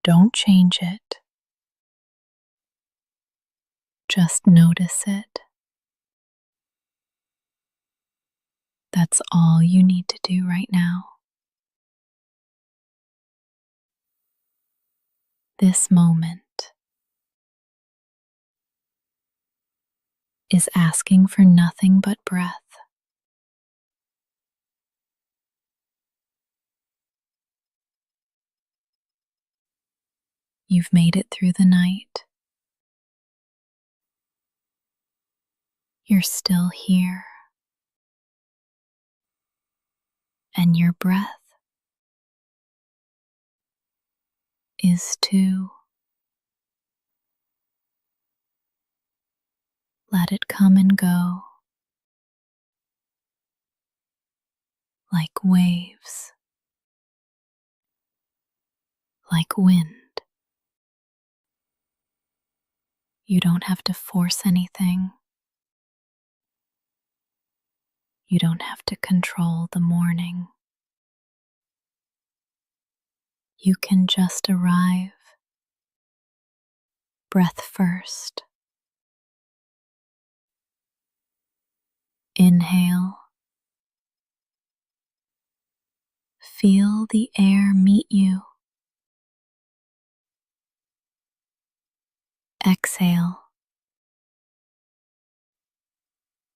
Don't change it. Just notice it. That's all you need to do right now. This moment is asking for nothing but breath. You've made it through the night. You're still here. And your breath is too. Let it come and go like waves, like wind. You don't have to force anything. You don't have to control the morning. You can just arrive. Breath first. Inhale. Feel the air meet you. Exhale.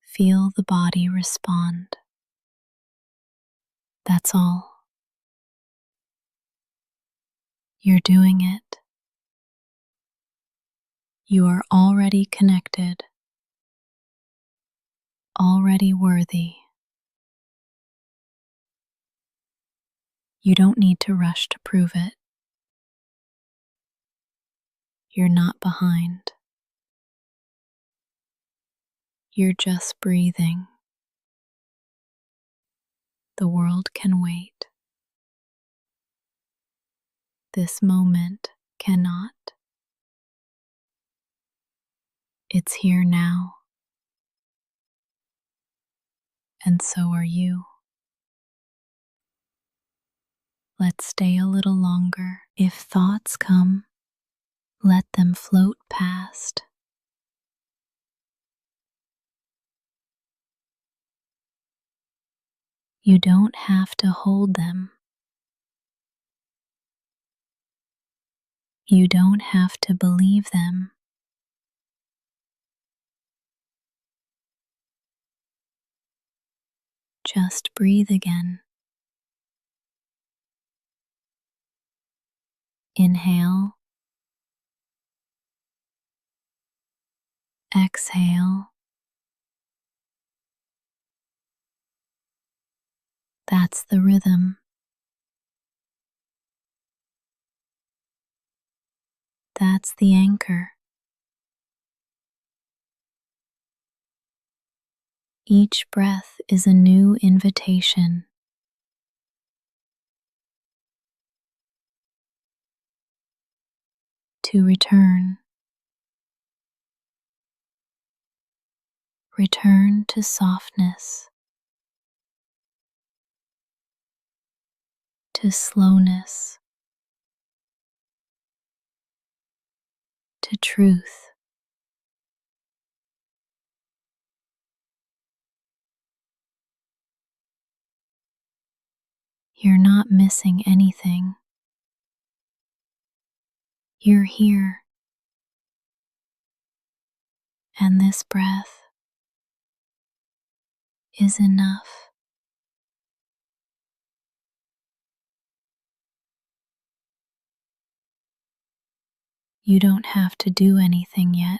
Feel the body respond. That's all. You're doing it. You are already connected, already worthy. You don't need to rush to prove it. You're not behind. You're just breathing. The world can wait. This moment cannot. It's here now. And so are you. Let's stay a little longer. If thoughts come, let them float past. You don't have to hold them. You don't have to believe them. Just breathe again. Inhale. Exhale. That's the rhythm. That's the anchor. Each breath is a new invitation. To return. Return to softness. To slowness. To truth. You're not missing anything. You're here. And this breath is enough. You don't have to do anything yet.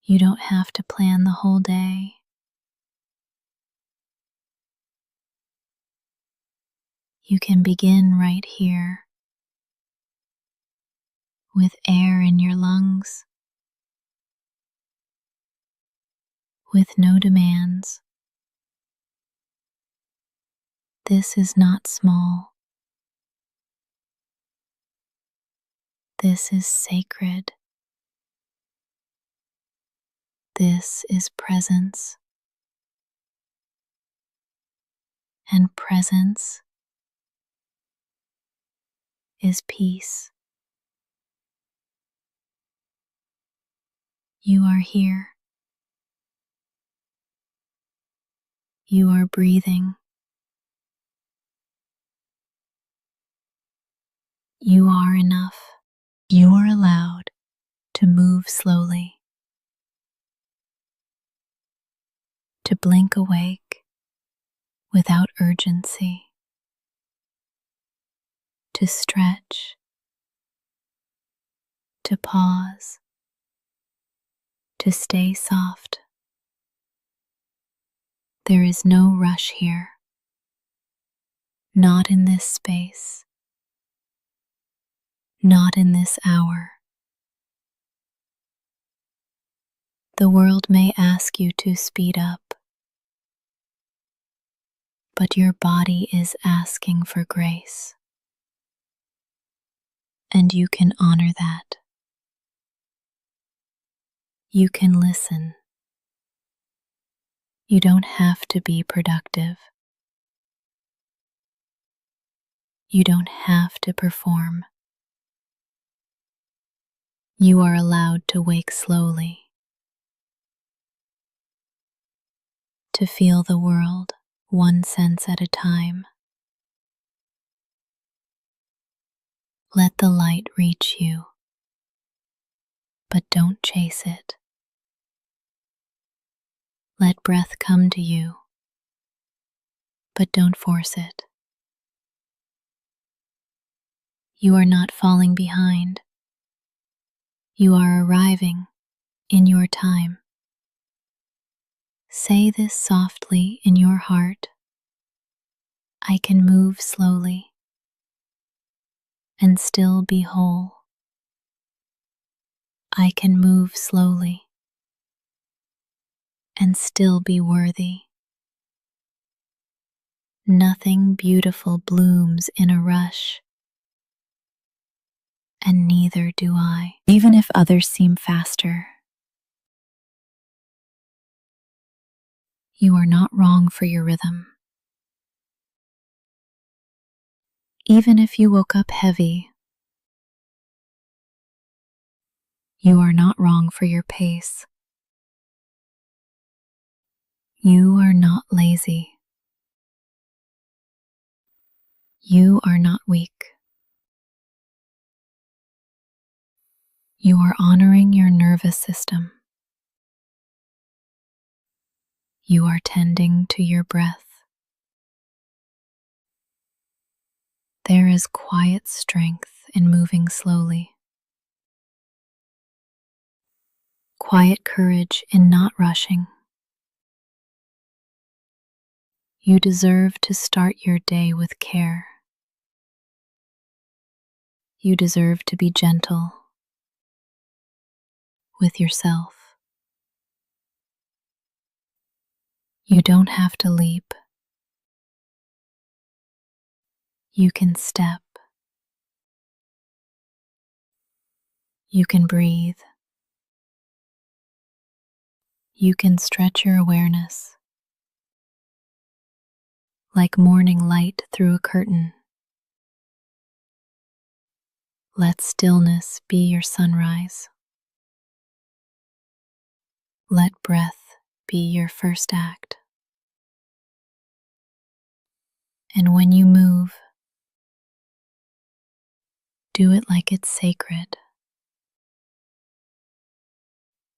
You don't have to plan the whole day. You can begin right here, with air in your lungs, with no demands. This is not small. This is sacred. This is presence. And presence is peace. You are here. You are breathing. You are enough. You are allowed to move slowly, to blink awake without urgency, to stretch, to pause, to stay soft. There is no rush here, not in this space, not in this hour. The world may ask you to speed up, but your body is asking for grace, and you can honor that. You can listen. You don't have to be productive. You don't have to perform. You are allowed to wake slowly, to feel the world one sense at a time. Let the light reach you, but don't chase it. Let breath come to you, but don't force it. You are not falling behind. You are arriving in your time. Say this softly in your heart. I can move slowly and still be whole. I can move slowly and still be worthy. Nothing beautiful blooms in a rush, and neither do I, even if others seem faster. You are not wrong for your rhythm. Even if you woke up heavy, you are not wrong for your pace. You are not lazy. You are not weak. You are honoring your nervous system. You are tending to your breath. There is quiet strength in moving slowly, quiet courage in not rushing. You deserve to start your day with care. You deserve to be gentle with yourself. You don't have to leap. You can step. You can breathe. You can stretch your awareness like morning light through a curtain. Let stillness be your sunrise. Let breath be your first act. And when you move, do it like it's sacred.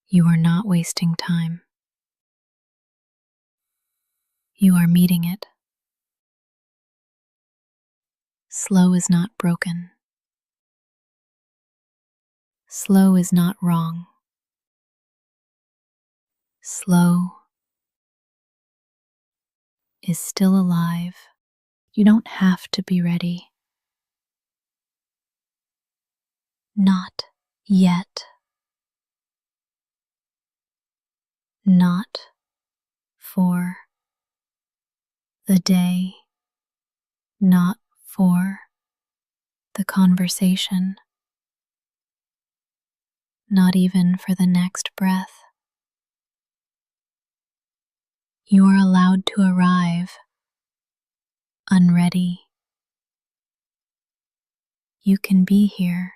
You are not wasting time. You are meeting it. Slow is not broken. Slow is not wrong. Slow is still alive. You don't have to be ready. Not yet. Not for the day. Not for the conversation. Not even for the next breath. You are allowed to arrive unready, You can be here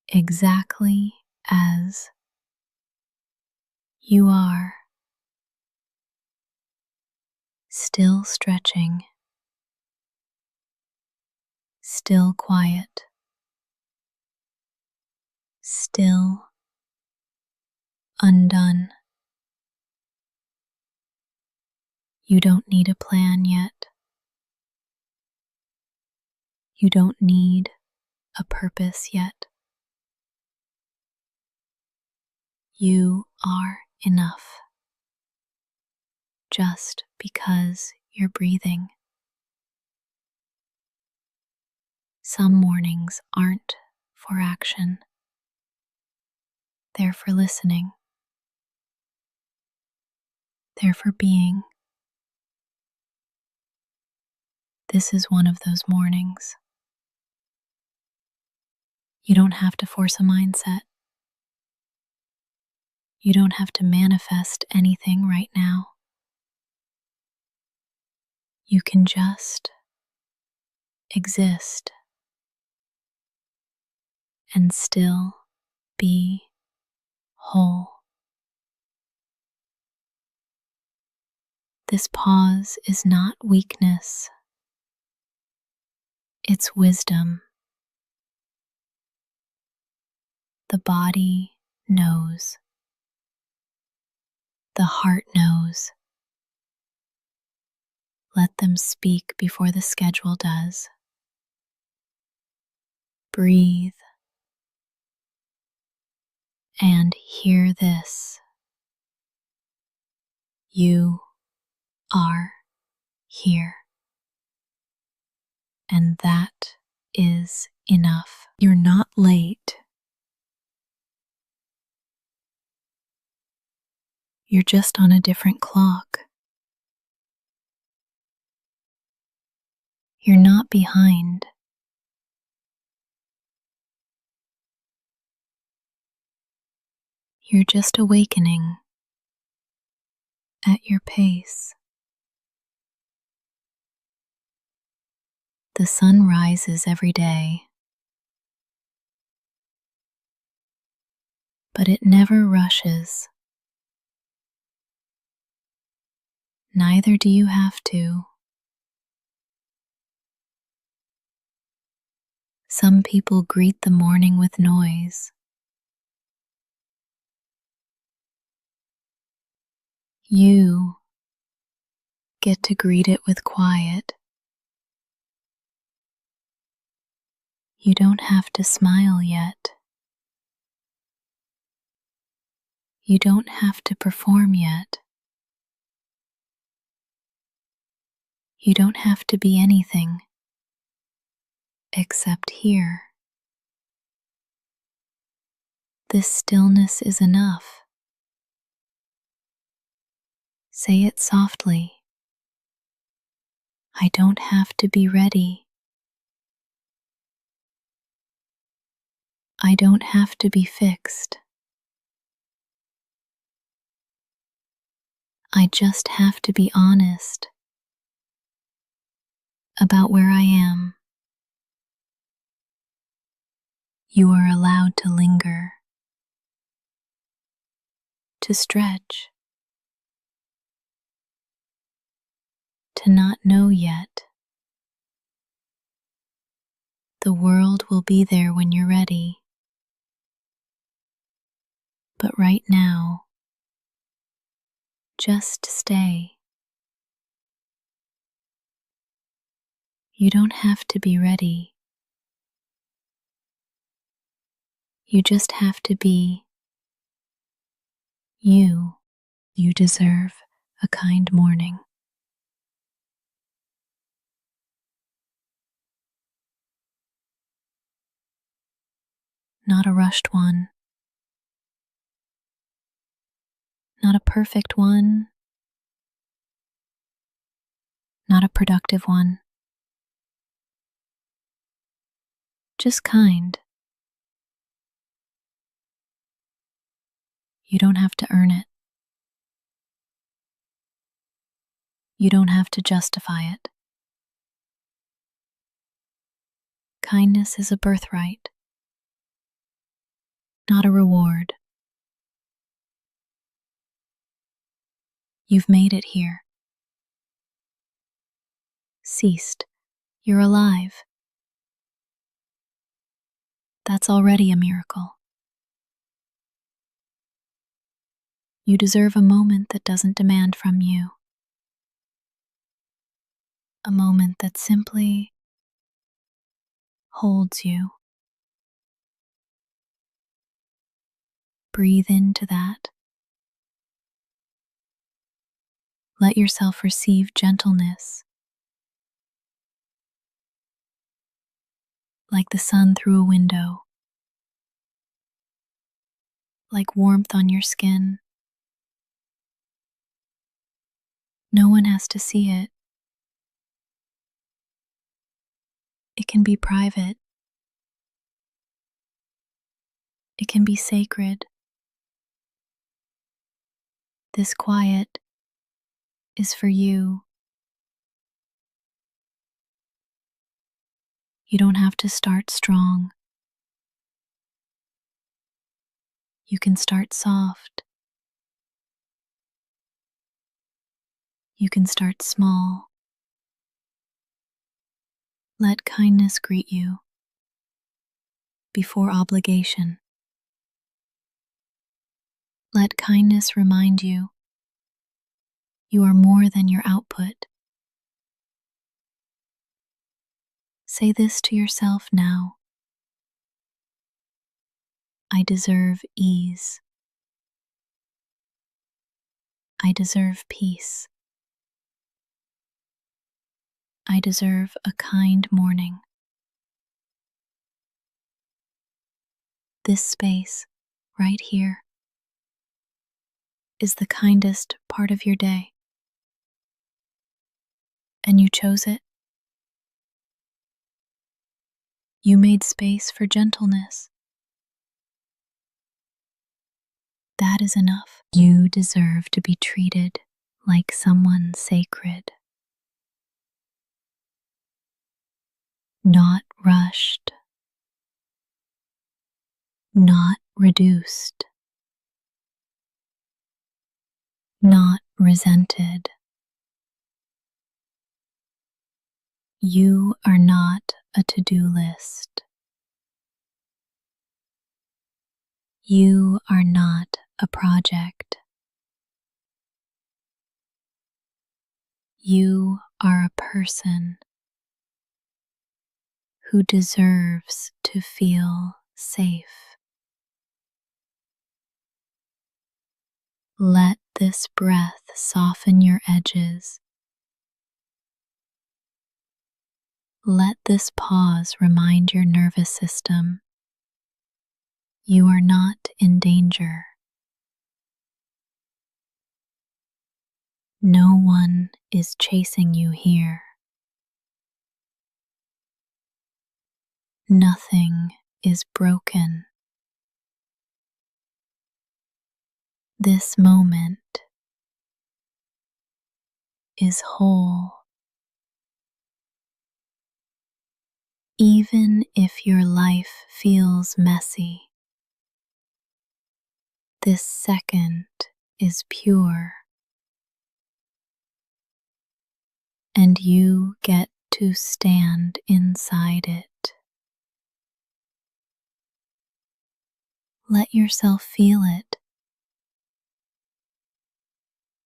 exactly as you are, still stretching, still quiet, still undone. You don't need a plan yet. You don't need a purpose yet. You are enough just because you're breathing. Some mornings aren't for action. They're for listening. They're for being. This is one of those mornings. You don't have to force a mindset. You don't have to manifest anything right now. You can just exist and still be whole. This pause is not weakness, it's wisdom. The body knows. The heart knows. Let them speak before the schedule does. Breathe and hear this. You are here. And that is enough. You're not late. You're just on a different clock. You're not behind. You're just awakening at your pace. The sun rises every day, but it never rushes. Neither do you have to. Some people greet the morning with noise. You get to greet it with quiet. You don't have to smile yet. You don't have to perform yet. You don't have to be anything except here. This stillness is enough. Say it softly. I don't have to be ready. I don't have to be fixed. I just have to be honest about where I am. You are allowed to linger, to stretch, to not know yet. The world will be there when you're ready. But right now, just stay. You don't have to be ready. You just have to be you. You deserve a kind morning. Not a rushed one. Not a perfect one. Not a productive one. Just kind. You don't have to earn it. You don't have to justify it. kindness is a birthright, not a reward. You've made it here. Ceased. You're alive. That's already a miracle. You deserve a moment that doesn't demand from you. A moment that simply holds you. Breathe into that. Let yourself receive gentleness, like the sun through a window, like warmth on your skin. No one has to see it. It can be private. It can be sacred. This quiet is for you. You don't have to start strong. You can start soft. You can start small. Let kindness greet you before obligation. Let kindness remind you you are more than your output. Say this to yourself now. I deserve ease. I deserve peace. I deserve a kind morning. This space, right here, is the kindest part of your day. And you chose it. You made space for gentleness. That is enough. You deserve to be treated like someone sacred. Not rushed. Not reduced. Not resented. You are not a to-do list. You are not a project. You are a person who deserves to feel safe. Let this breath soften your edges. Let this pause remind your nervous system you are not in danger. No one is chasing you here. Nothing is broken. This moment is whole. Even if your life feels messy, this second is pure. And you get to stand inside it. Let yourself feel it.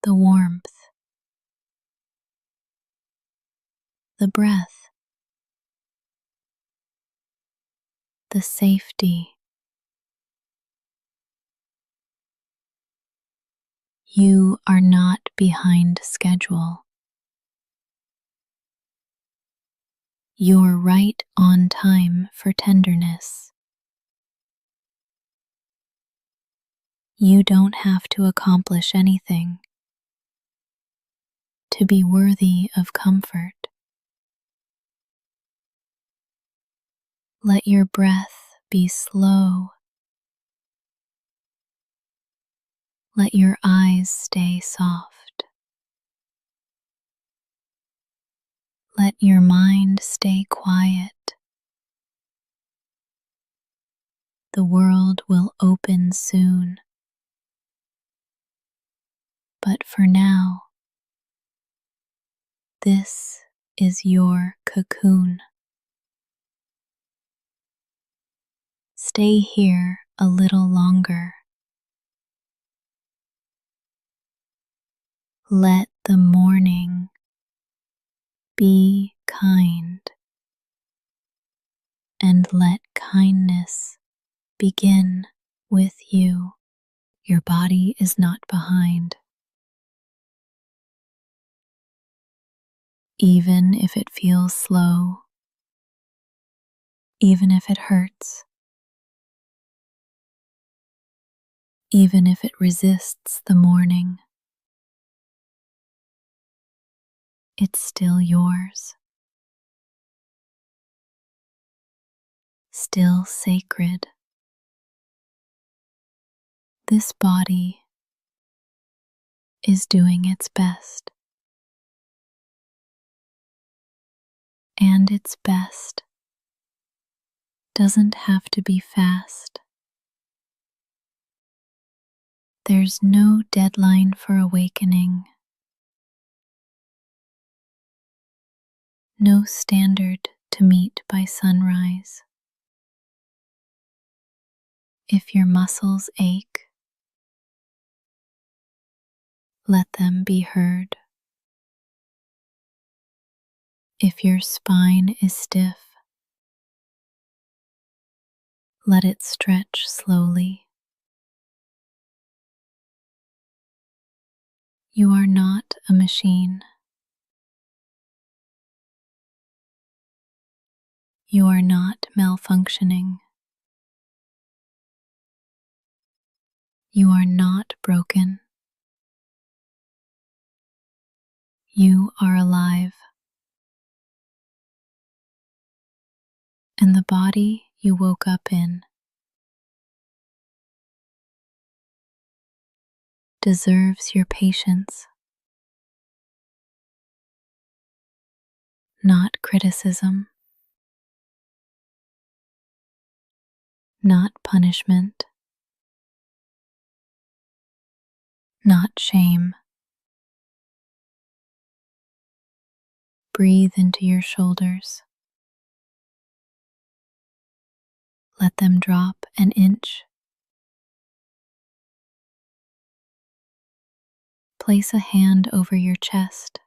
The warmth, the breath, the safety. You are not behind schedule. You're right on time for tenderness. You don't have to accomplish anything to be worthy of comfort. Let your breath be slow. Let your eyes stay soft. Let your mind stay quiet. the world will open soon. But for now, this is your cocoon. Stay here a little longer. Let the morning be kind, and let kindness begin with you. Your body is not behind. Even if it feels slow, even if it hurts, even if it resists the morning, it's still yours, still sacred. This body is doing its best, and its best doesn't have to be fast. There's no deadline for awakening, no standard to meet by sunrise. If your muscles ache, let them be heard. If your spine is stiff, let it stretch slowly. You are not a machine. You are not malfunctioning. You are not broken. You are alive. And the body you woke up in deserves your patience, not criticism, not punishment, not shame. Breathe into your shoulders. Let them drop an inch. Place a hand over your chest.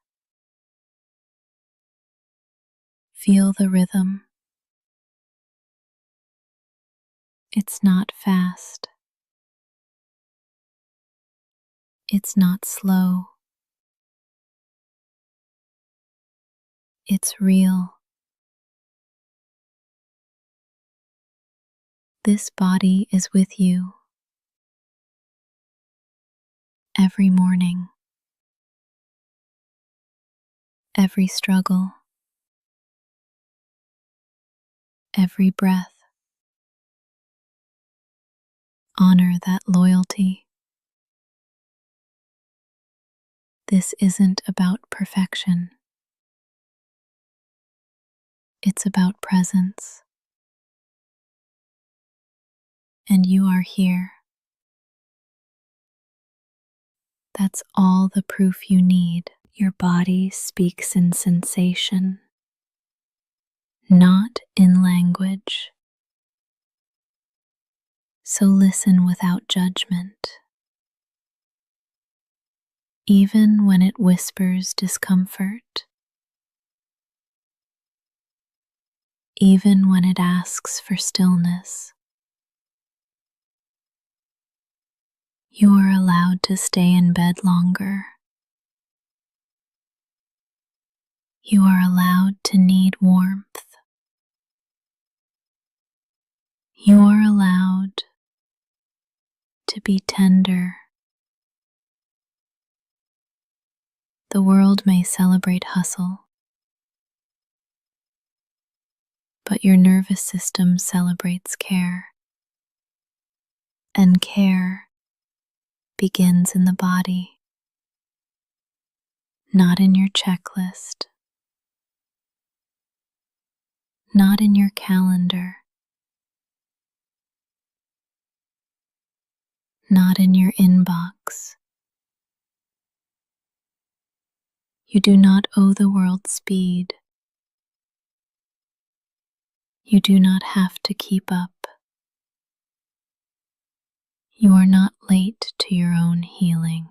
Feel the rhythm. It's not fast. It's not slow. It's real. This body is with you every morning, every struggle, every breath. Honor that loyalty. This isn't about perfection. It's about presence. And you are here. That's all the proof you need. Your body speaks in sensation, not in language. So listen without judgment. Even when it whispers discomfort, even when it asks for stillness, you are allowed to stay in bed longer. You are allowed to need warmth. You are allowed to be tender. The world may celebrate hustle, but your nervous system celebrates care. And care begins in the body, not in your checklist, not in your calendar, not in your inbox. You do not owe the world speed. You do not have to keep up. You are not late to your own healing.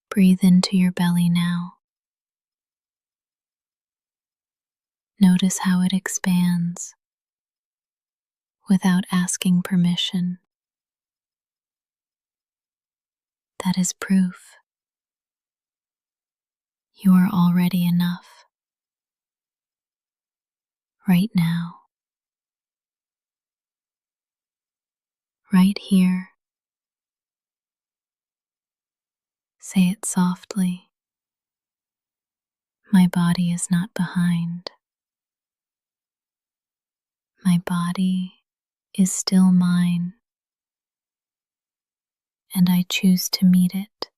Breathe into your belly now. Notice how it expands without asking permission. That is proof you are already enough right now, right here. Say it softly. My body is not behind. My body is still mine, and I choose to meet it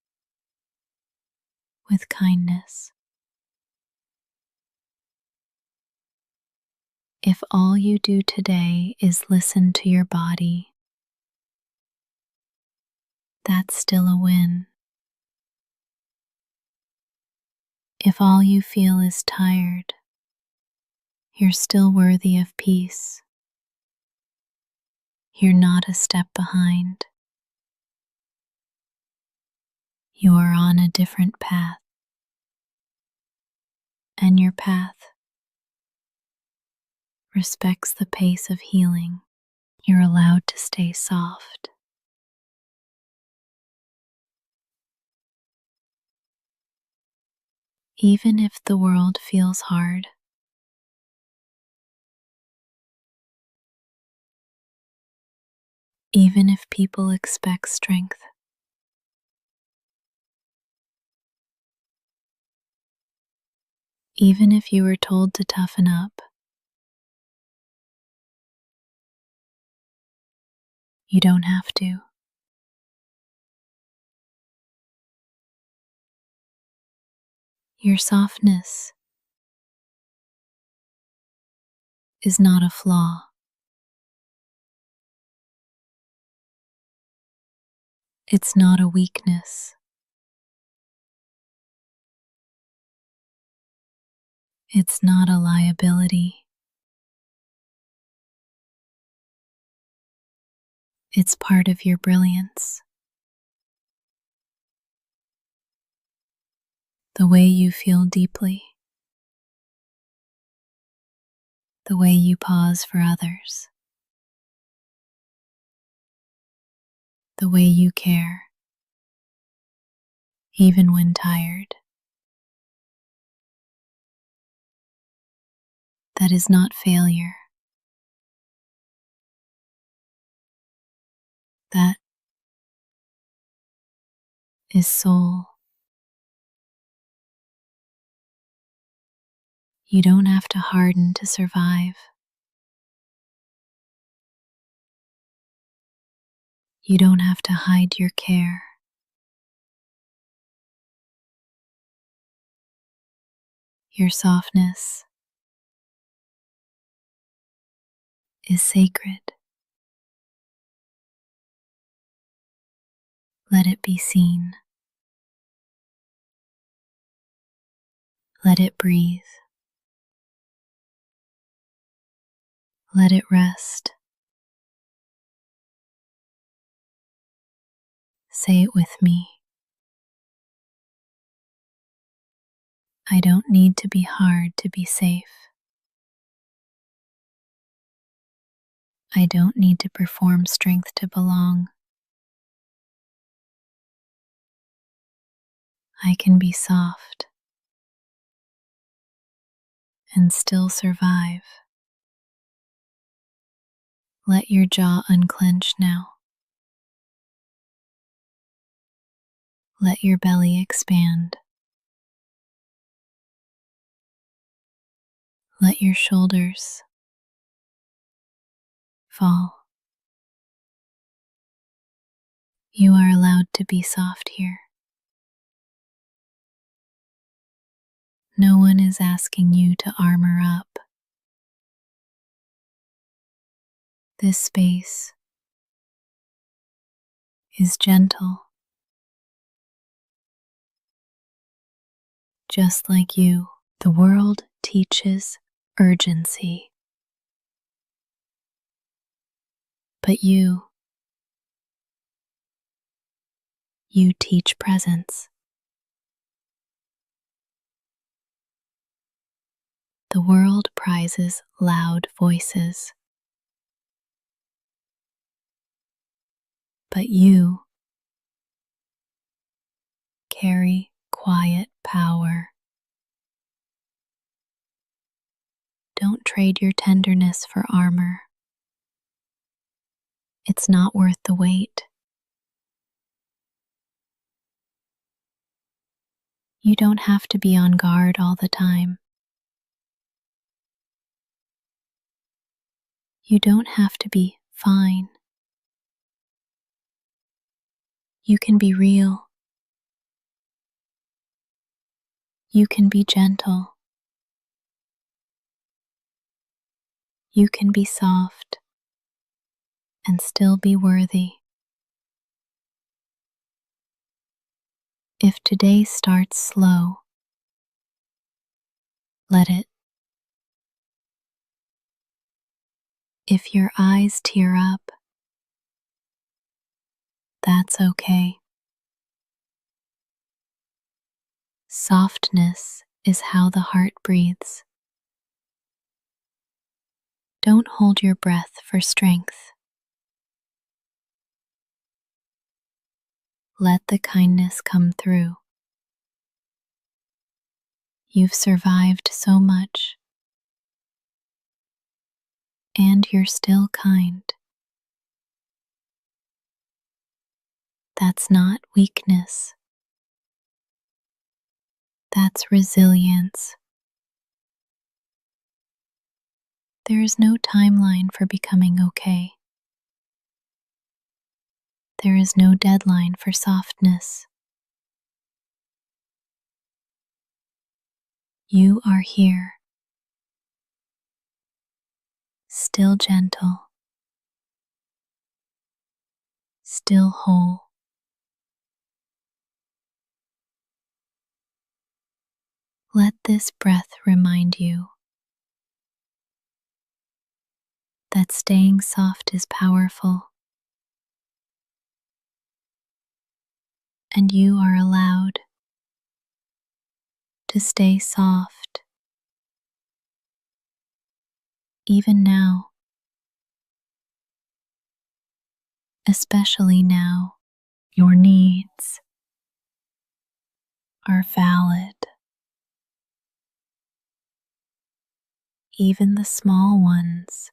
with kindness. If all you do today is listen to your body, that's still a win. If all you feel is tired, you're still worthy of peace. You're not a step behind. You are on a different path, and your path respects the pace of healing. You're allowed to stay soft. Even if the world feels hard, even if people expect strength, even if you were told to toughen up, you don't have to. Your softness is not a flaw. It's not a weakness. It's not a liability. It's part of your brilliance. The way you feel deeply, the way you pause for others, the way you care, even when tired. That is not failure. That is soul. You don't have to harden to survive. You don't have to hide your care. Your softness is sacred. Let it be seen. Let it breathe. Let it rest. Say it with me. I don't need to be hard to be safe. I don't need to perform strength to belong. I can be soft and still survive. Let your jaw unclench now. Let your belly expand. Let your shoulders fall. You are allowed to be soft here. No one is asking you to armor up. This space is gentle, just like you. The world teaches urgency, but you teach presence. The world prizes loud voices, but you carry quiet power. Don't trade your tenderness for armor. It's not worth the wait. You don't have to be on guard all the time. You don't have to be fine. You can be real. You can be gentle. You can be soft and still be worthy. If today starts slow, let it. If your eyes tear up, that's okay. Softness is how the heart breathes. Don't hold your breath for strength. Let the kindness come through. You've survived so much, and you're still kind. That's not weakness. That's resilience. There is no timeline for becoming okay. There is no deadline for softness. You are here, still gentle, still whole. Let this breath remind you that staying soft is powerful, and you are allowed to stay soft even now, especially now. Your needs are valid, even the small ones.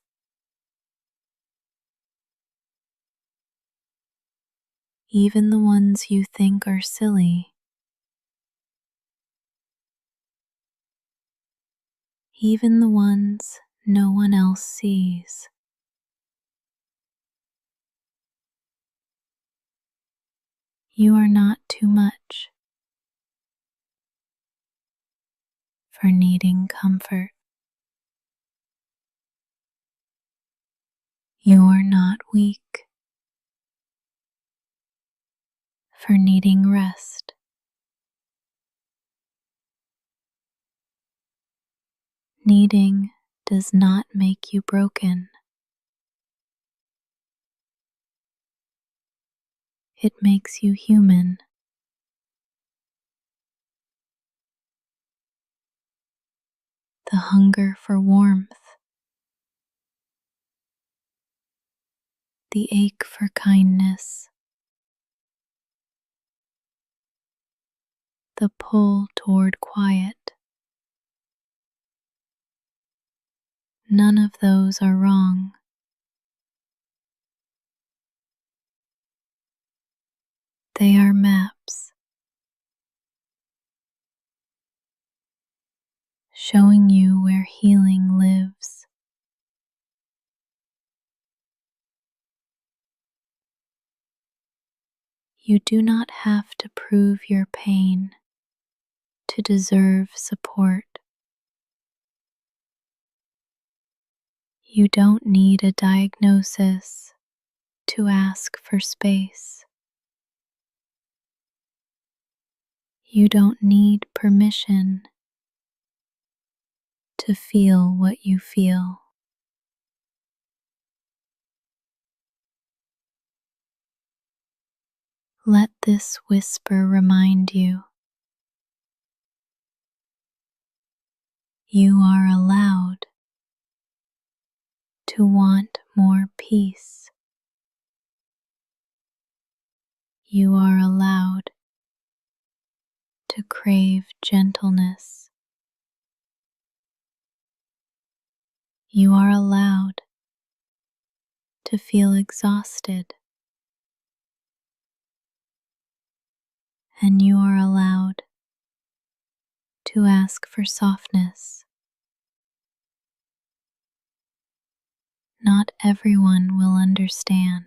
Even the ones you think are silly. Even the ones no one else sees. You are not too much for needing comfort. You are not weak for needing rest. Needing does not make you broken. It makes you human. The hunger for warmth, the ache for kindness, the pull toward quiet. None of those are wrong. They are maps showing you where healing lives. You do not have to prove your pain to deserve support. You don't need a diagnosis to ask for space. You don't need permission to feel what you feel. Let this whisper remind you you are allowed to want more peace. You are allowed to crave gentleness. You are allowed to feel exhausted. And you are allowed to ask for softness. Not everyone will understand,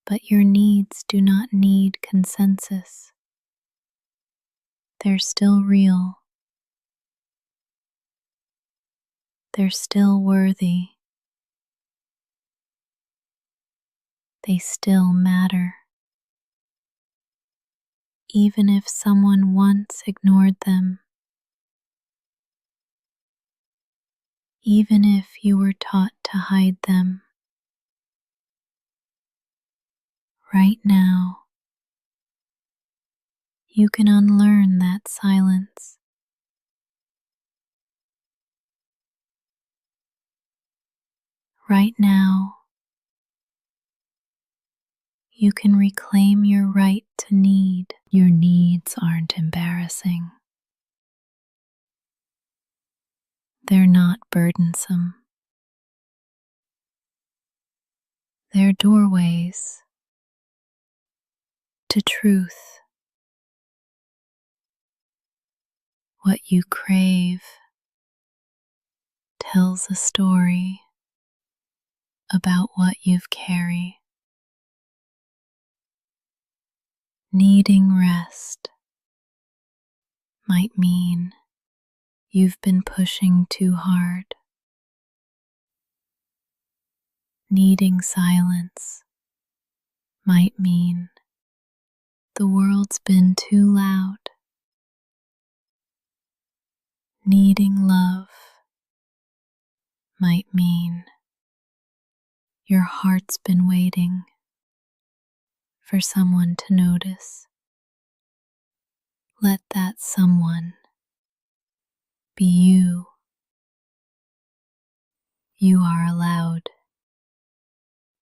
but your needs do not need consensus. They're still real. They're still worthy. They still matter. Even if someone once ignored them, even if you were taught to hide them, right now, you can unlearn that silence. Right now, you can reclaim your right to need. Your needs aren't embarrassing. They're not burdensome. They're doorways to truth. What you crave tells a story about what you've carried. Needing rest might mean you've been pushing too hard. Needing silence might mean the world's been too loud. Needing love might mean your heart's been waiting for someone to notice. Let that someone be you. You are allowed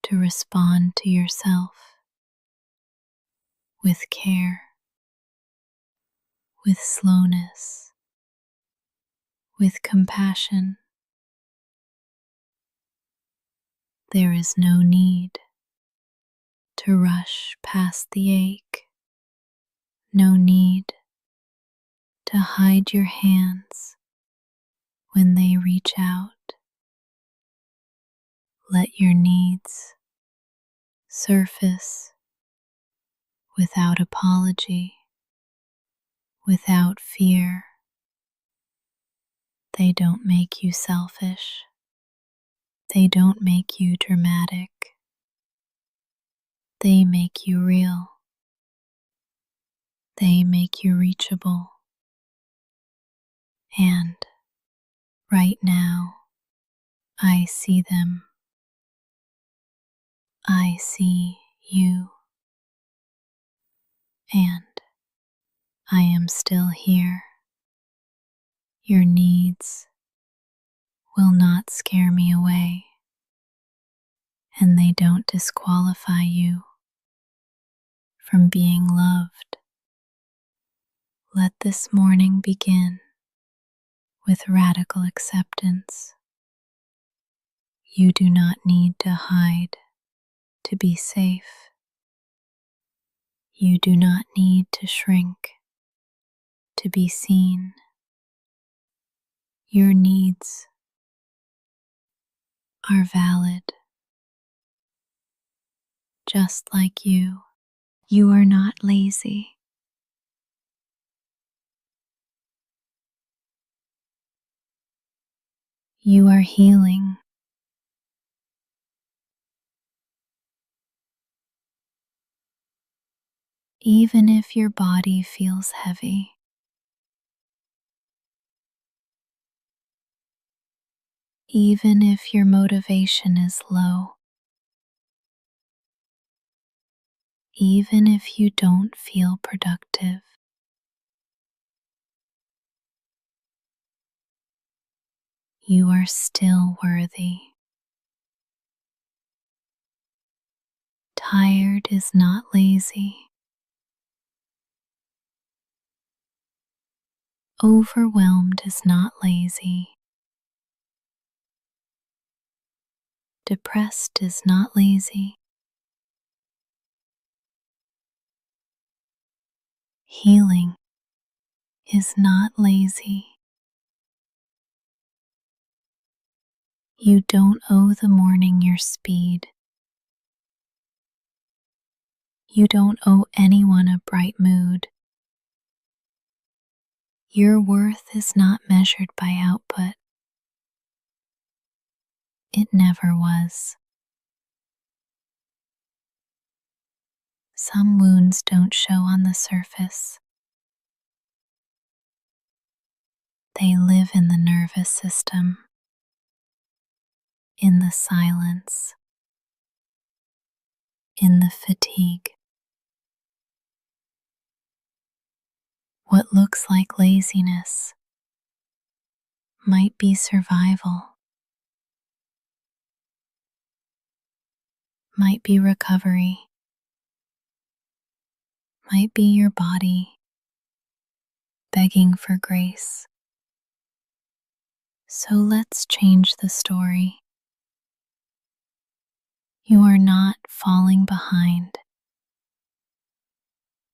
to respond to yourself with care, with slowness, with compassion. There is no need to rush past the ache, no need to hide your hands when they reach out. Let your needs surface without apology, without fear. They don't make you selfish. They don't make you dramatic. They make you real. They make you reachable. And right now, I see them. I see you. And I am still here. Your needs will not scare me away, and they don't disqualify you from being loved. Let this morning begin with radical acceptance. You do not need to hide to be safe. You do not need to shrink to be seen. Your needs are valid, just like you. You are not lazy. You are healing. even if your body feels heavy. Even if your motivation is low. Even if you don't feel productive. You are still worthy. Tired is not lazy. Overwhelmed is not lazy. Depressed is not lazy. Healing is not lazy. You don't owe the morning your speed. You don't owe anyone a bright mood. Your worth is not measured by output. It never was. Some wounds don't show on the surface. They live in the nervous system, in the silence, in the fatigue. What looks like laziness might be survival, might be recovery, might be your body begging for grace. So let's change the story. You are not falling behind.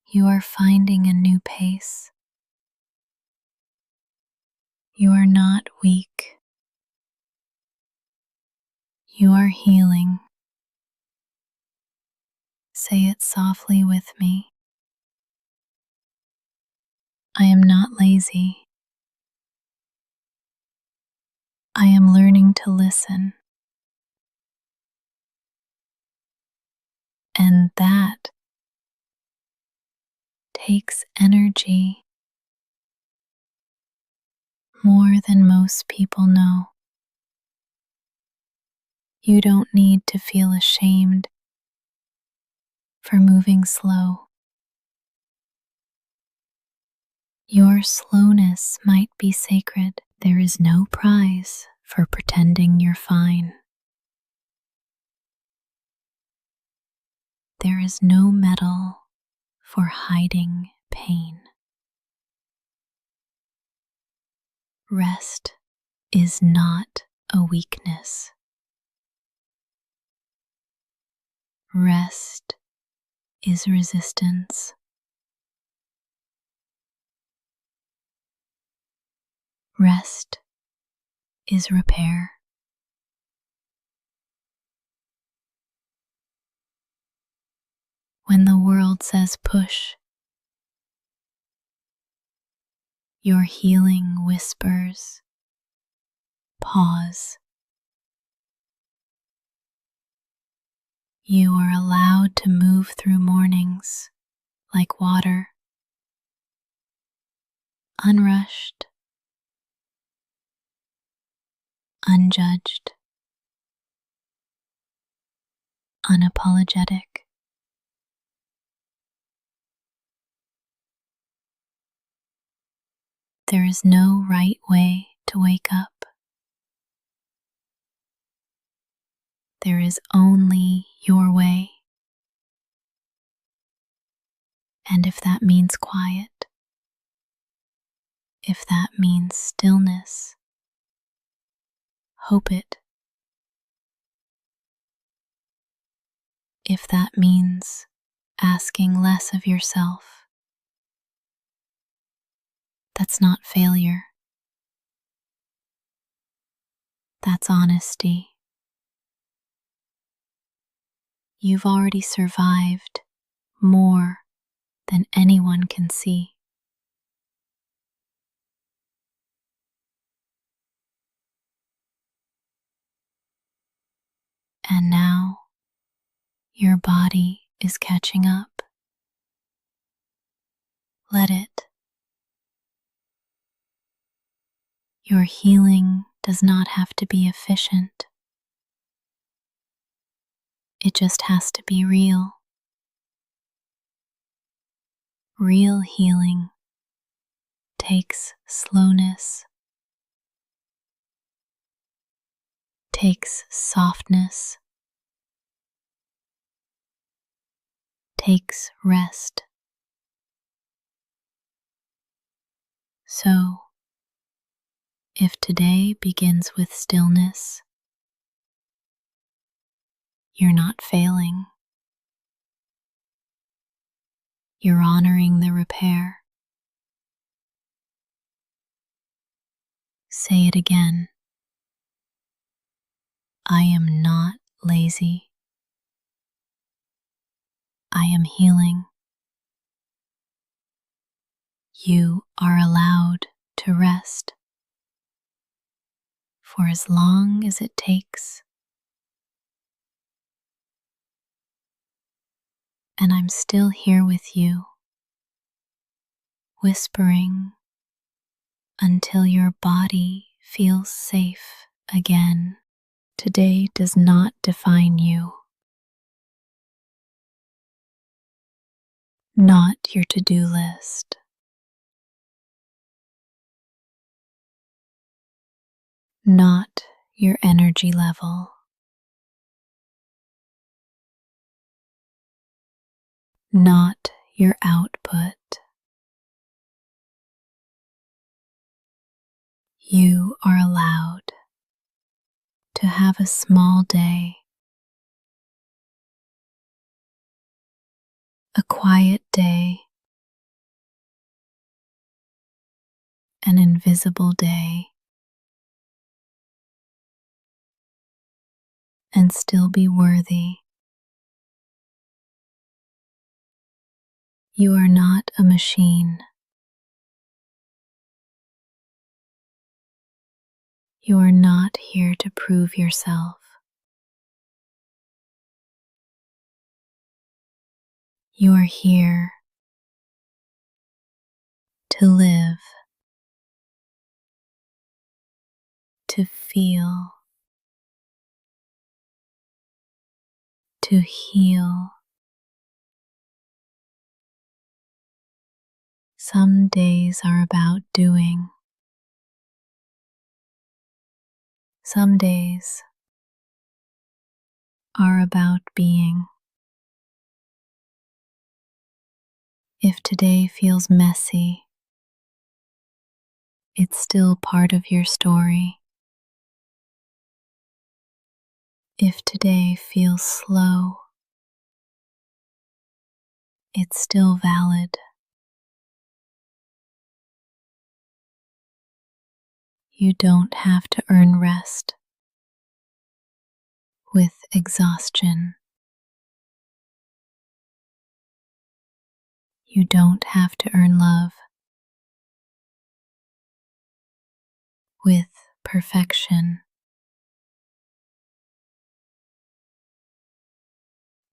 You are finding a new pace. You are not weak. You are healing. Say it softly with me. I am not lazy. I am learning to listen. And that takes energy more than most people know. You don't need to feel ashamed for moving slow. Your slowness might be sacred. There is no prize for pretending you're fine. There is no medal for hiding pain. Rest is not a weakness. Rest is resistance. Rest is repair. When the world says push, your healing whispers, pause. You are allowed to move through mornings like water, unrushed, unjudged, unapologetic. There is no right way to wake up. There is only your way. And if that means quiet, if that means stillness, hope it. If that means asking less of yourself, that's not failure. That's honesty. You've already survived more than anyone can see. And now your body is catching up. Let it. Your healing does not have to be efficient. It just has to be real. Real healing takes slowness, takes softness, takes rest. So, if today begins with stillness, you're not failing. You're honoring the repair. Say it again. I am not lazy. I am healing. You are allowed to rest for as long as it takes. And I'm still here with you, whispering until your body feels safe again. Today does not define you, not your to-do list, not your energy level, not your output. You are allowed to have a small day, a quiet day, an invisible day, and still be worthy. You are not a machine. You are not here to prove yourself. You are here to live, to feel, to heal. Some days are about doing. Some days are about being. If today feels messy, it's still part of your story. If today feels slow, it's still valid. You don't have to earn rest with exhaustion. You don't have to earn love with perfection.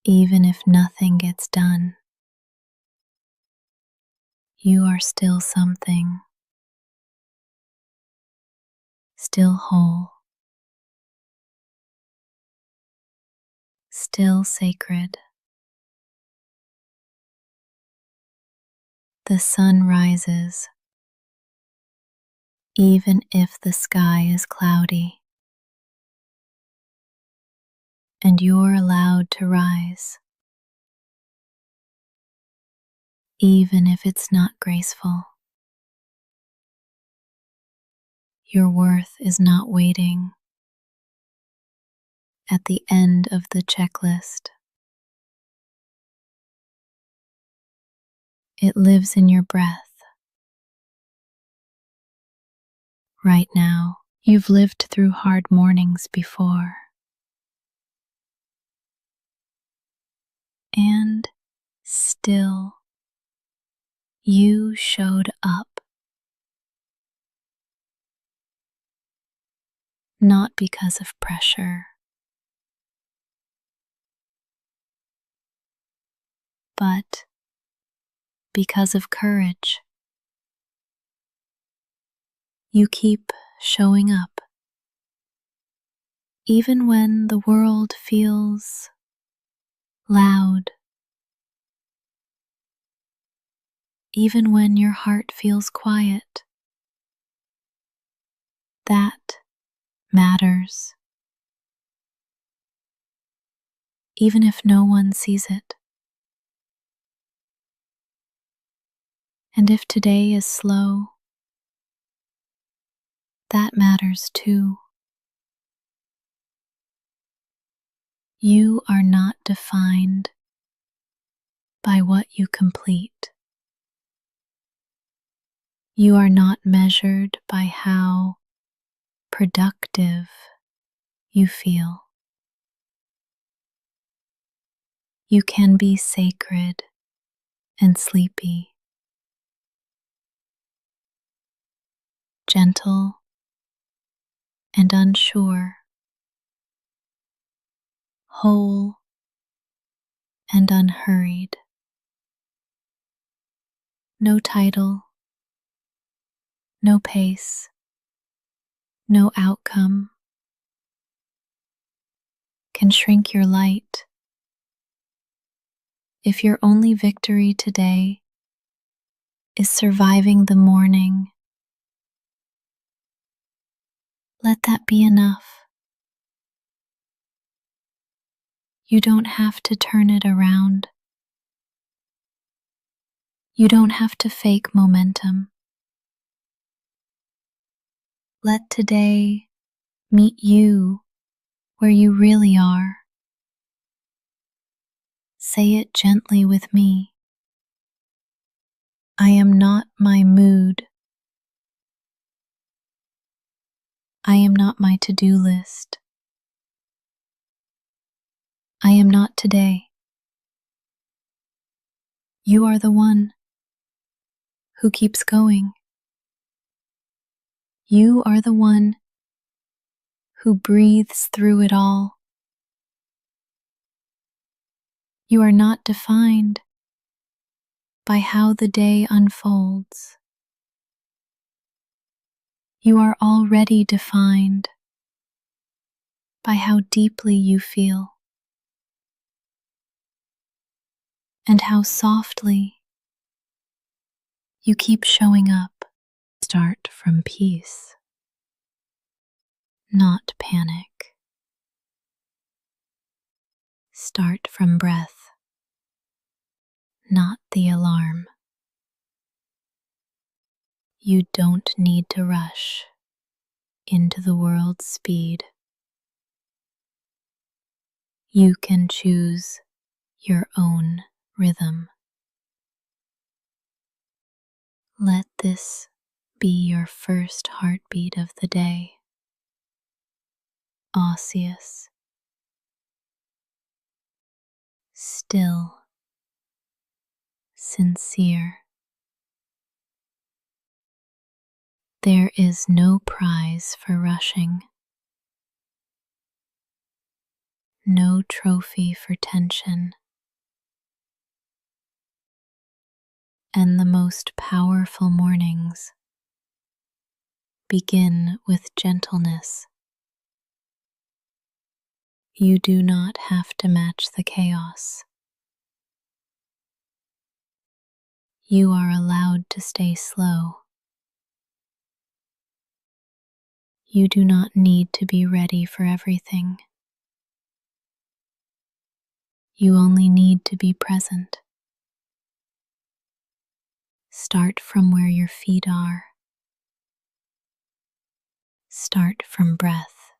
Even if nothing gets done, you are still something, still whole, still sacred. The sun rises, even if the sky is cloudy, and you're allowed to rise, even if it's not graceful. Your worth is not waiting at the end of the checklist. It lives in your breath. Right now, you've lived through hard mornings before. And still, you showed up. Not because of pressure, but because of courage. You keep showing up, even when the world feels loud, even when your heart feels quiet. That matters, even if no one sees it. And if today is slow, that matters too. You are not defined by what you complete. You are not measured by how productive you feel. You can be sacred and sleepy, gentle and unsure, whole and unhurried. No title, no pace, no outcome can shrink your light. If your only victory today is surviving the morning, let that be enough. You don't have to turn it around. You don't have to fake momentum. Let today meet you where you really are. Say it gently with me. I am not my mood. I am not my to-do list. I am not today. You are the one who keeps going. You are the one who breathes through it all. You are not defined by how the day unfolds. You are already defined by how deeply you feel and how softly you keep showing up. Start from peace, not panic. Start from breath, not the alarm. You don't need to rush into the world's speed. You can choose your own rhythm. Let this be your first heartbeat of the day. Osseous, still, sincere. There is no prize for rushing, no trophy for tension, and the most powerful mornings begin with gentleness. You do not have to match the chaos. You are allowed to stay slow. You do not need to be ready for everything. You only need to be present. Start from where your feet are. Start from breath.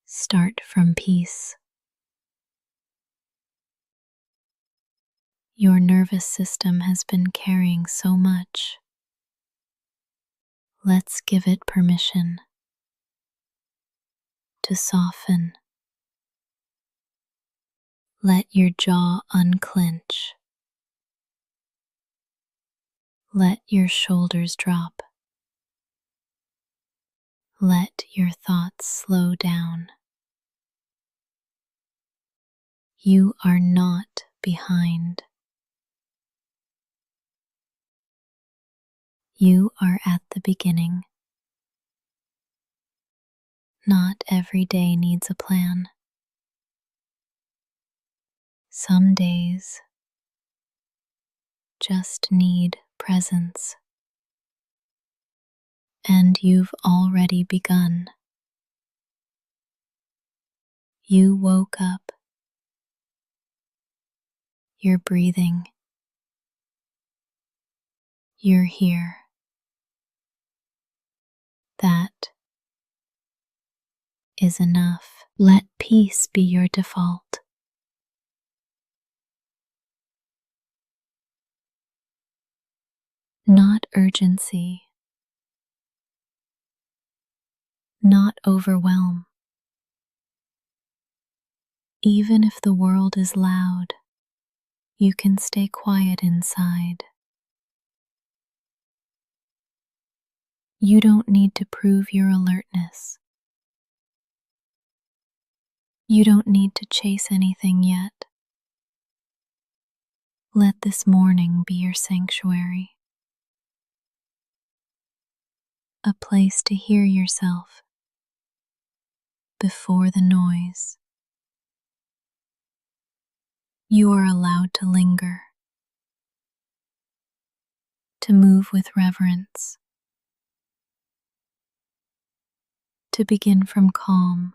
Start from peace. Your nervous system has been carrying so much. Let's give it permission to soften. Let your jaw unclench. Let your shoulders drop. Let your thoughts slow down. You are not behind. You are at the beginning. Not every day needs a plan. Some days just need presence. And you've already begun. You woke up. You're breathing. You're here. That is enough. Let peace be your default. Not urgency. Not overwhelm. Even if the world is loud, you can stay quiet inside. You don't need to prove your alertness. You don't need to chase anything yet. Let this morning be your sanctuary. A place to hear yourself before the noise. You are allowed to linger, to move with reverence, to begin from calm.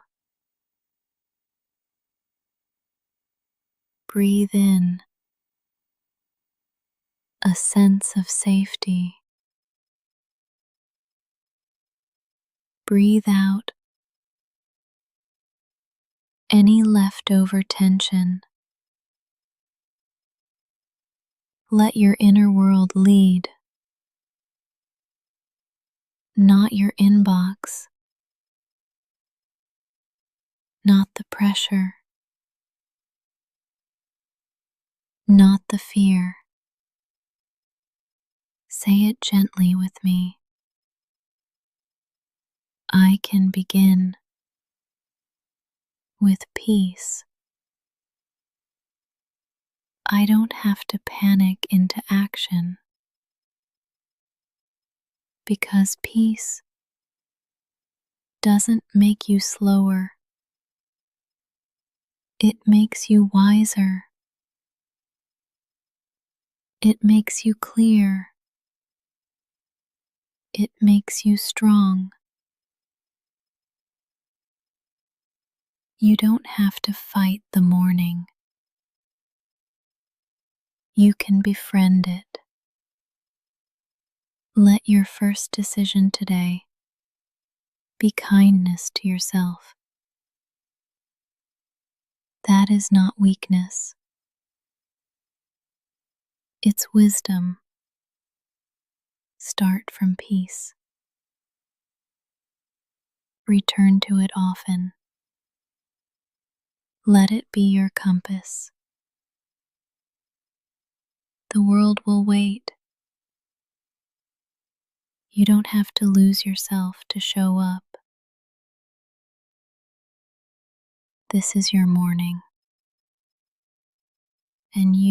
Breathe in a sense of safety. Breathe out any leftover tension. Let your inner world lead, not your inbox, not the pressure, not the fear. Say it gently with me. I can begin with peace. I don't have to panic into action, because peace doesn't make you slower. It makes you wiser. It makes you clear. It makes you strong. You don't have to fight the morning. You can befriend it. Let your first decision today be kindness to yourself. That is not weakness. It's wisdom. Start from peace. Return to it often. Let it be your compass. The world will wait. You don't have to lose yourself to show up. This is your morning, and you